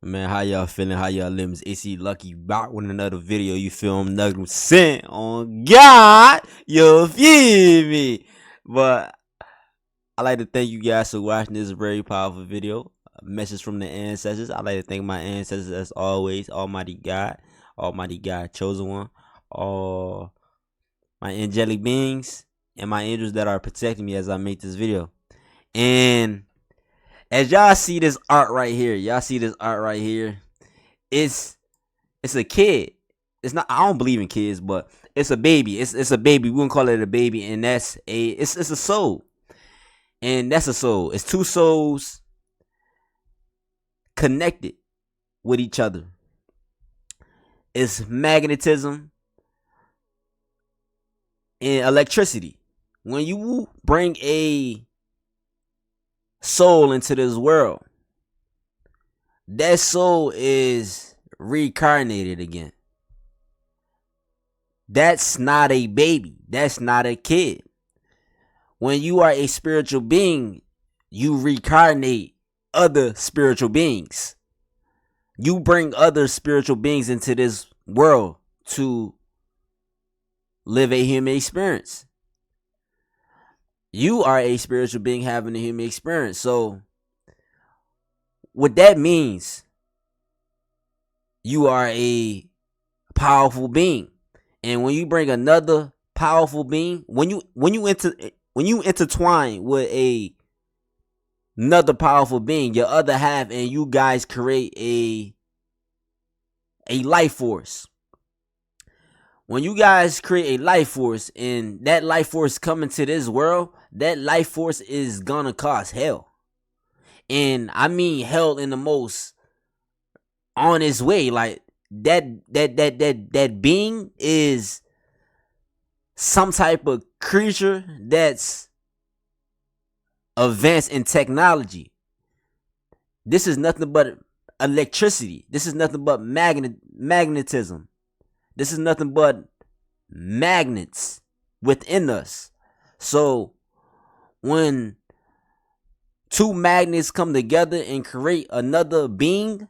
Man, how y'all feeling? How y'all living? It's AC Lucky back with another video. You feel me? Another sent on God. You feel me? But I like to thank you guys for watching this very powerful video. A message from the ancestors. I like to thank my ancestors as always. Almighty God, chosen one. All my angelic beings and my angels that are protecting me as I make this video. And as y'all see this art right here, it's a kid. It's not. I don't believe in kids, but it's a baby. It's a baby. We gonna call it a baby, and it's a soul, and that's a soul. It's two souls connected with each other. It's magnetism and electricity. When you bring a soul into this world, that soul is reincarnated again. That's not a baby. That's not a kid. When you are a spiritual being, you reincarnate other spiritual beings. You bring other spiritual beings into this world to live a human experience. You are a spiritual being having a human experience. So what that means, you are a powerful being. And when you bring another powerful being, when you intertwine with another powerful being, your other half, and you guys create a life force. When you guys create a life force and that life force come into this world, that life force is gonna cause hell. And I mean hell in the most on its way. Like that being is some type of creature that's advanced in technology. This is nothing but electricity. This is nothing but magnetism. This is nothing but magnets within us. So when two magnets come together and create another being,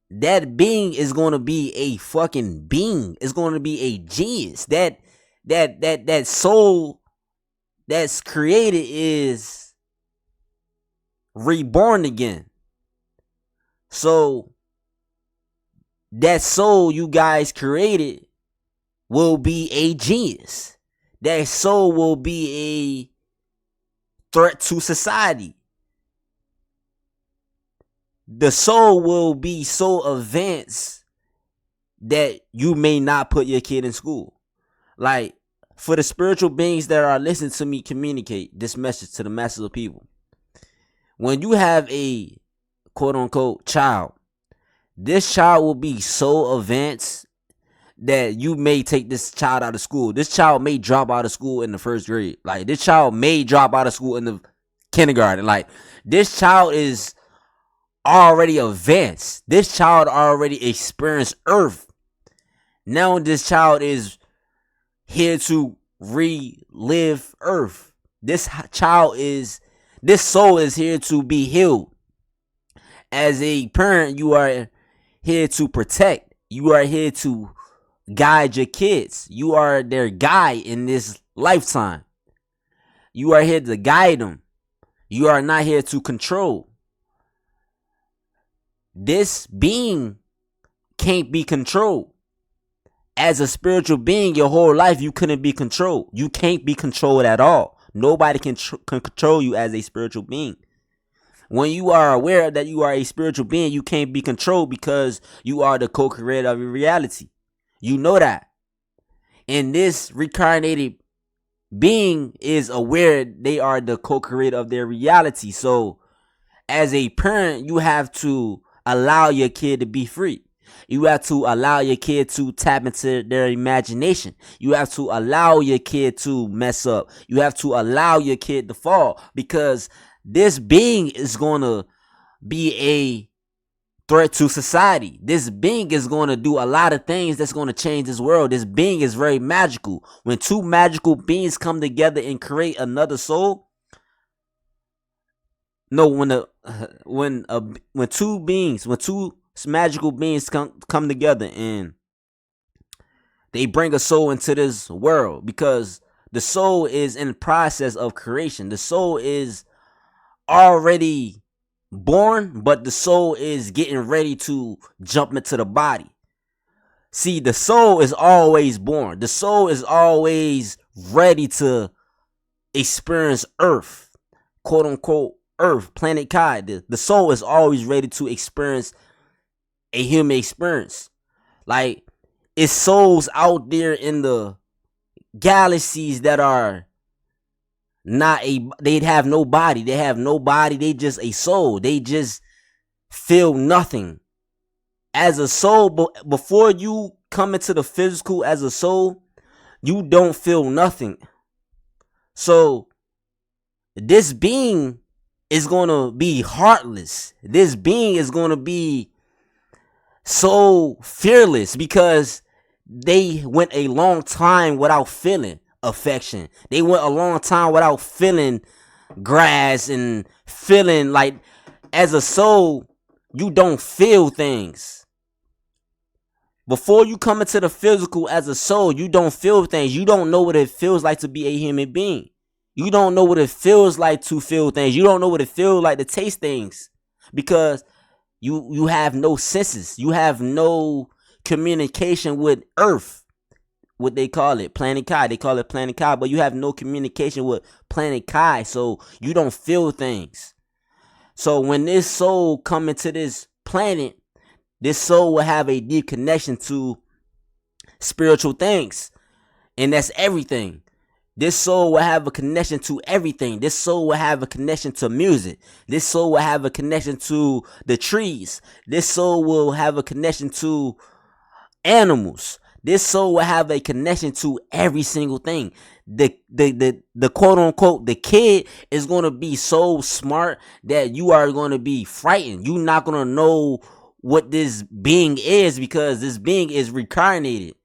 that being is going to be a fucking being. It's going to be a genius. That soul that's created is reborn again. So that soul you guys created will be a genius. That soul will be a threat to society. The soul will be so advanced that you may not put your kid in school. Like, for the spiritual beings that are listening to me communicate this message to the masses of people. When you have a quote unquote child, this child will be so advanced that you may take this child out of school. This child may drop out of school in the first grade. Like, this child may drop out of school in the kindergarten. Like, this child is already advanced. This child already experienced Earth. Now this child is here to relive Earth. This soul is here to be healed. As a parent, you are here to protect. You are here to guide your kids. You are their guide in this lifetime. You are here to guide them. You are not here to control. This being can't be controlled. As a spiritual being, your whole life, you couldn't be controlled. You can't be controlled at all. Nobody can control you as a spiritual being. When you are aware that you are a spiritual being, you can't be controlled because you are the co-creator of your reality. You know that. And this reincarnated being is aware they are the co-creator of their reality. So as a parent, you have to allow your kid to be free. You have to allow your kid to tap into their imagination. You have to allow your kid to mess up. You have to allow your kid to fall, because this being is going to be a threat to society. This being is going to do a lot of things that's going to change this world. This being is very magical. When two magical beings come together and create another soul, No, when the when two magical beings come together and they bring a soul into this world, because the soul is in the process of creation. The soul is already born, but the soul is getting ready to jump into the body. See, the soul is always born. The soul is always ready to experience Earth, quote unquote Earth, planet Kai. The soul is always ready to experience a human experience. Like, it's souls out there in the galaxies that are not they have no body. They have no body. They just a soul. They just feel nothing. As a soul, before you come into the physical as a soul, you don't feel nothing. So this being is going to be heartless. This being is going to be so fearless because they went a long time without feeling affection. They went a long time without feeling grass and feeling like, as a soul, you don't feel things. Before you come into the physical as a soul, you don't feel things. You don't know what it feels like to be a human being. You don't know what it feels like to feel things. You don't know what it feels like to taste things, because you have no senses. You have no communication with Earth. What they call it, Planet Kai. They call it Planet Kai, but you have no communication with Planet Kai, so you don't feel things. So when this soul come into this planet, this soul will have a deep connection to spiritual things, and that's everything. This soul will have a connection to everything. This soul will have a connection to music. This soul will have a connection to the trees. This soul will have a connection to animals. This soul will have a connection to every single thing. The quote unquote the kid is going to be so smart that you are going to be frightened. You're not going to know what this being is, because this being is reincarnated.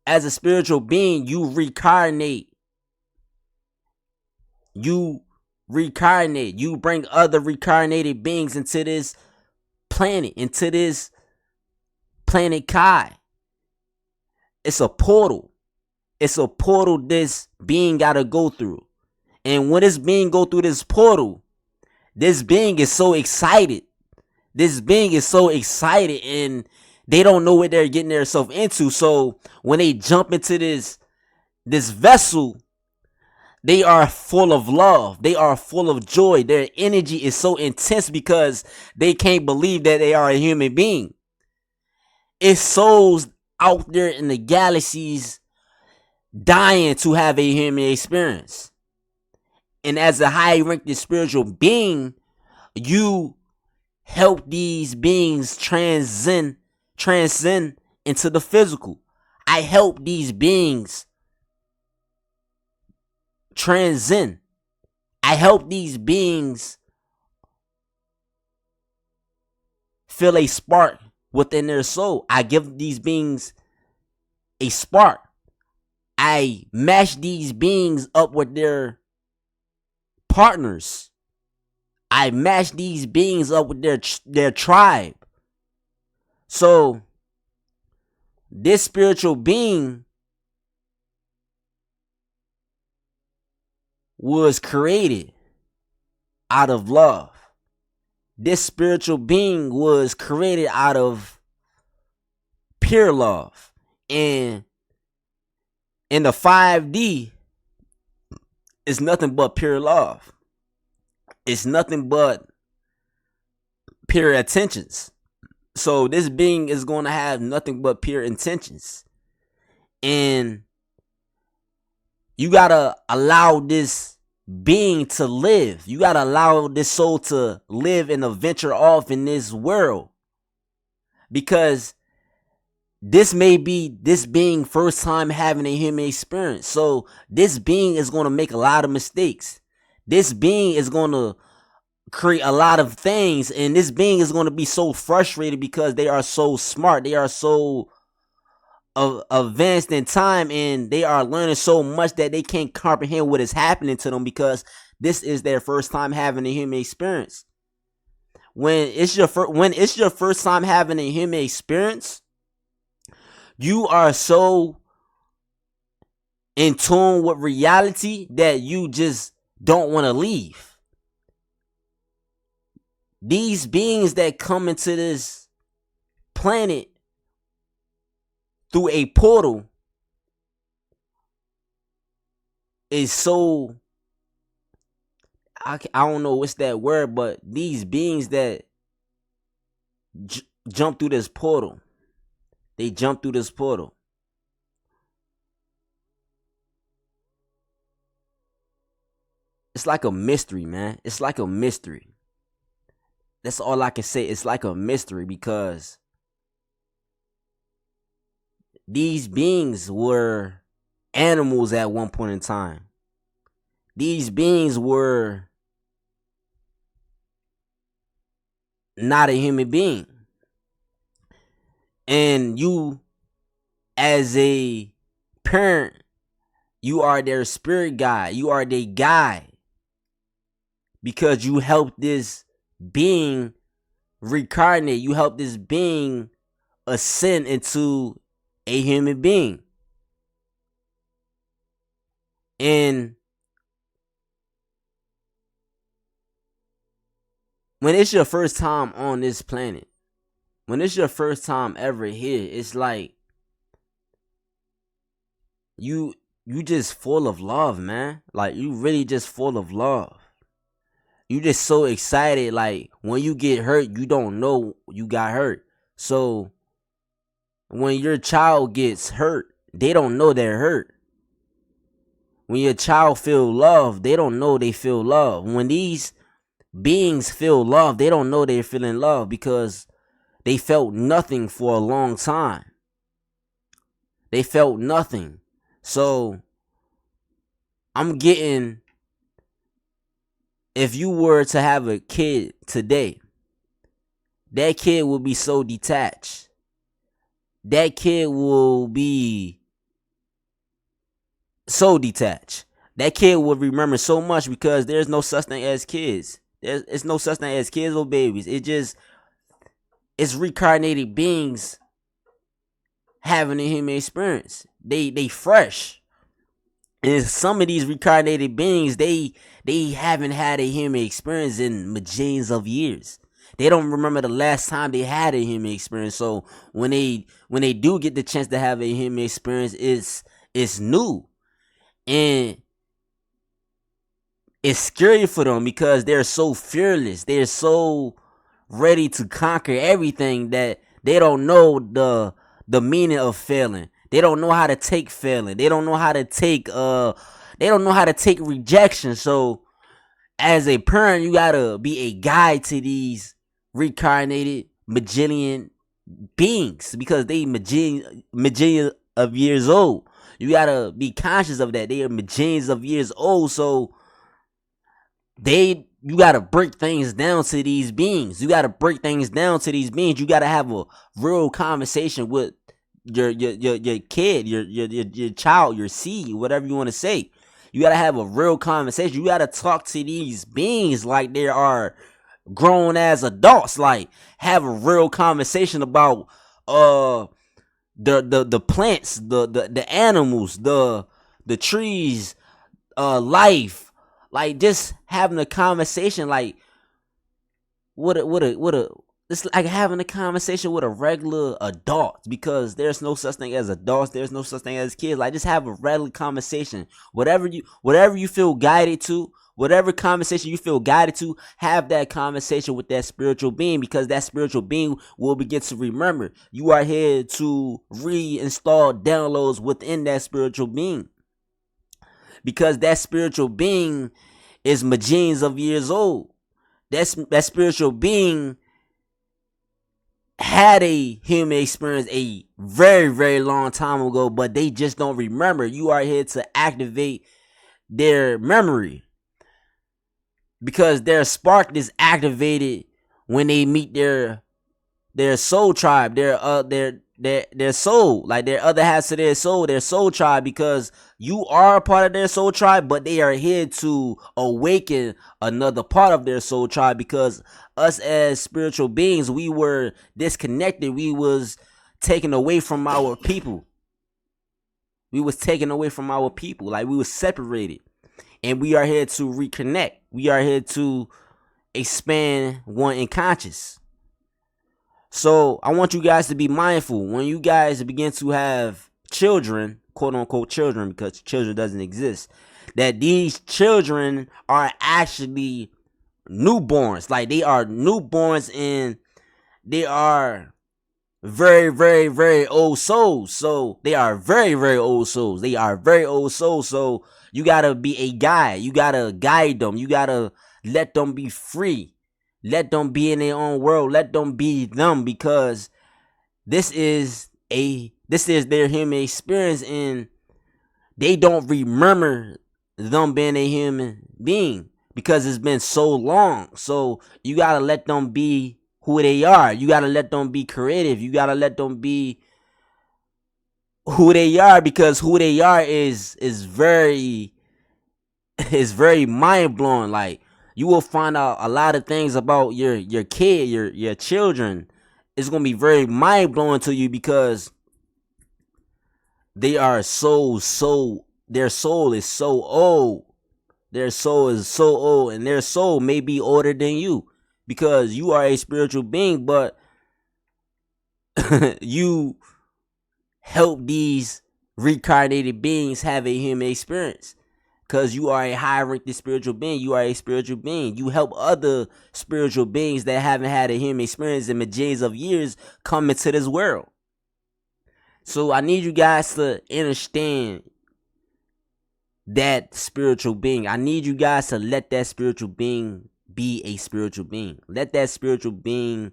As a spiritual being, you reincarnate. You reincarnate. You bring other reincarnated beings into this planet, into this Planet Kai. It's a portal. It's a portal this being gotta go through. And when this being go through this portal, this being is so excited. This being is so excited, and they don't know what they're getting themselves into. So when they jump into this vessel, they are full of love. They are full of joy. Their energy is so intense because they can't believe that they are a human being. It's souls out there in the galaxies dying to have a human experience. And as a high ranked spiritual being, you help these beings transcend into the physical. I help these beings transcend. I help these beings feel a spark within their soul. I give these beings a spark. I match these beings up with their partners. I match these beings up with their tribe. So this spiritual being was created out of love. This spiritual being was created out of pure love. And in the 5D, it's nothing but pure love. It's nothing but pure intentions. So this being is going to have nothing but pure intentions. And you got to allow this being to live. You got to allow this soul to live and venture off in this world. Because this may be this being first time having a human experience. So this being is going to make a lot of mistakes. This being is going to create a lot of things. And this being is going to be so frustrated because they are so smart. They are so advanced in time, and they are learning so much that they can't comprehend what is happening to them, because This is their first time having a human experience. When it's your first time having a human experience, you are so in tune with reality that you just don't want to leave. These beings that come into this planet through a portal is so, I don't know what's that word, but these beings that jump through this portal, they jump through this portal. It's like a mystery, man. It's like a mystery. That's all I can say. It's like a mystery because these beings were animals at one point in time. These beings were not a human being. And you, as a parent, you are their spirit guide. You are their guide. Because you helped this being reincarnate. You helped this being ascend into a human being. And when it's your first time on this planet, when it's your first time ever here, it's like you just full of love, man. Like you really just full of love. You just so excited. Like when you get hurt, you don't know you got hurt. So when your child gets hurt, they don't know they're hurt. When your child feel love, they don't know they feel love. When these beings feel love, they don't know they're feeling love because they felt nothing for a long time. They felt nothing. So I'm getting, if you were to have a kid today, that kid will be so detached. That kid will be so detached. That kid will remember so much because there's no such thing as kids. It's no such thing as kids or babies. It's reincarnated beings having a human experience. They fresh. And some of these reincarnated beings, they haven't had a human experience in millions of years. They don't remember the last time they had a human experience. So when they do get the chance to have a human experience, it's new. And it's scary for them because they're so fearless. They're so ready to conquer everything that they don't know the meaning of failing. They don't know how to take failing. They don't know how to take rejection. So as a parent, you gotta be a guide to these reincarnated Magillian beings because they Magillion of years old. You gotta be conscious of that. They are millions of years old, so you gotta break things down to these beings. You gotta break things down to these beings. You gotta have a real conversation with your kid, your child, your seed, whatever you want to say. You gotta have a real conversation. You gotta talk to these beings like they are grown as adults. Like have a real conversation about the plants, the animals, the trees, life, like just having a conversation like it's like having a conversation with a regular adult because there's no such thing as adults, there's no such thing as kids. Like just have a regular conversation. Whatever you feel guided to, whatever conversation you feel guided to, have that conversation with that spiritual being because that spiritual being will begin to remember. You are here to reinstall downloads within that spiritual being because that spiritual being is millions of years old. That spiritual being had a human experience a very, very long time ago, but they just don't remember. You are here to activate their memory because their spark is activated when they meet their soul tribe, their their soul, like their other halves of their soul tribe, because you are a part of their soul tribe, but they are here to awaken another part of their soul tribe, because us as spiritual beings, we were disconnected. We was taken away from our people. We was taken away from our people. Like, we was separated. And we are here to reconnect. We are here to expand one in conscious. So I want you guys to be mindful when you guys begin to have children, quote unquote children, because children doesn't exist, that these children are actually newborns. Like, they are newborns, and they are very, very, very old souls. So they are very, very old souls. They are very old souls. So you gotta be a guide. You gotta guide them. You gotta let them be free. Let them be in their own world. Let them be them, because this is their human experience, and they don't remember them being a human being because it's been so long. So you gotta let them be who they are. You gotta let them be creative. You gotta let them be who they are, because who they are is very mind blowing. Like, you will find out a lot of things about your kid, your children. It's gonna be very mind blowing to you, because they are their soul is so old. Their soul is so old, and their soul may be older than you, because you are a spiritual being, but you help these reincarnated beings have a human experience. Because you are a high-ranked spiritual being. You are a spiritual being. You help other spiritual beings that haven't had a human experience in millions of years come into this world. So I need you guys to understand that spiritual being. I need you guys to let that spiritual being be a spiritual being. Let that spiritual being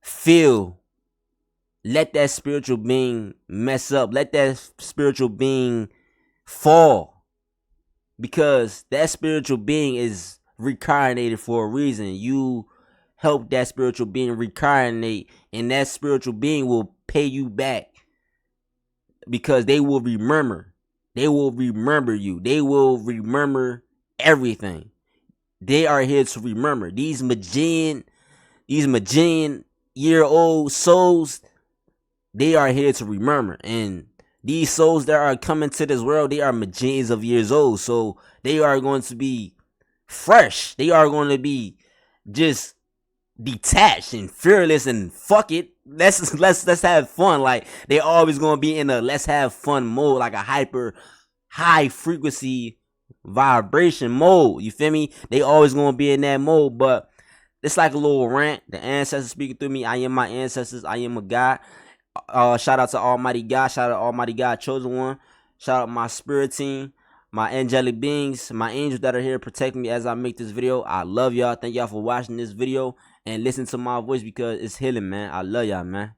feel. Let that spiritual being mess up. Let that spiritual being fall. Because that spiritual being is reincarnated for a reason. You help that spiritual being reincarnate, and that spiritual being will pay you back, because they will remember. They will remember you. They will remember everything. They are here to remember. These million year old souls, they are here to remember. And these souls that are coming to this world, they are millions of years old. So they are going to be fresh. They are going to be just detached and fearless, and fuck it. Let's have fun. Like, they always going to be in a let's have fun mode, like a hyper high frequency vibration mode. You feel me? They always going to be in that mode. But it's like a little rant. The ancestors speaking through me. I am my ancestors. I am a God. Shout out to Almighty God. Shout out to Almighty God, Chosen One. Shout out my spirit team, my angelic beings, my angels that are here protecting me as I make this video. I love y'all. Thank y'all for watching this video and listen to my voice, because it's healing, man. I love y'all, man.